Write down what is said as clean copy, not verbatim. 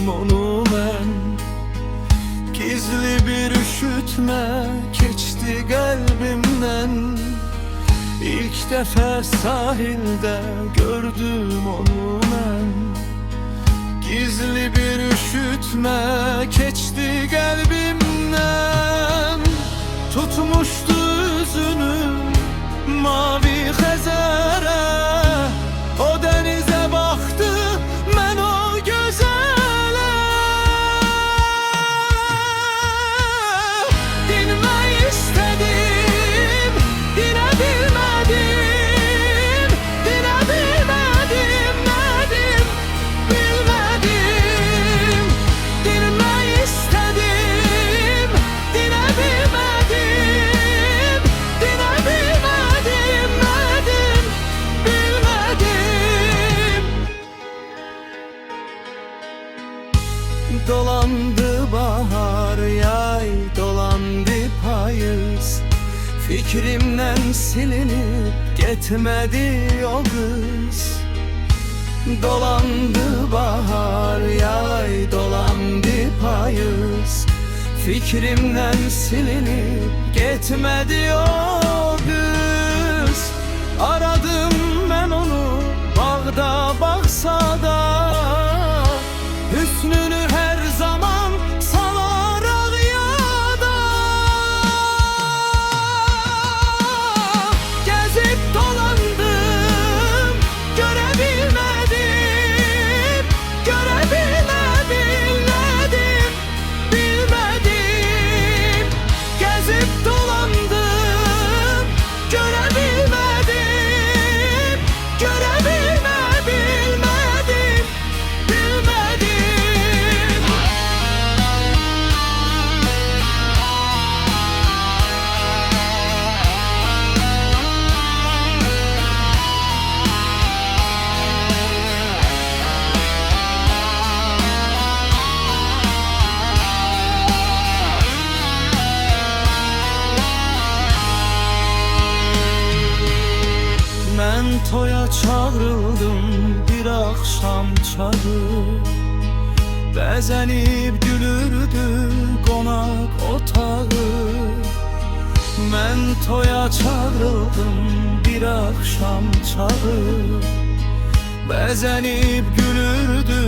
onu mən. Gizli bir üşütme keçdi qəlbimdən. İlk dəfə sahildə gördüm onu mən. Gizli bir üşütme keçdi qəlbimdən. Tutmuşdu üzünü mavi xəzərə. O dənizə baxdı, mən o gözələ. Dinmək istədim, dinə bilmədim. Dinə bilmədim, nədim, bilmədim. Dinmək istədim, dinə bilmədim. Dinə bilmədim, nədim, bilmədim. Dolandı bahar, yay, dolandı payız. Fikrimden silinip gitmedi o kız. Dolandı bahar, yay, dolandı payız. Fikrimden silinip gitmedi o kız. Aradım ben onu bağda baksada. Hüsnünü her zaman salarak yada. Gezip dolandım, görebilmedim. Görebilmedim, nedim, bilmedim. Gezip dolandım, görebilmedim. Görebilmedim, bilmedim, bilmedim. Mən toya çağrıldım bir akşam çağı. Bəzənib gülürdü qonak otağı. Mən toya çağrıldım bir akşam çağı. Bəzənib gülürdü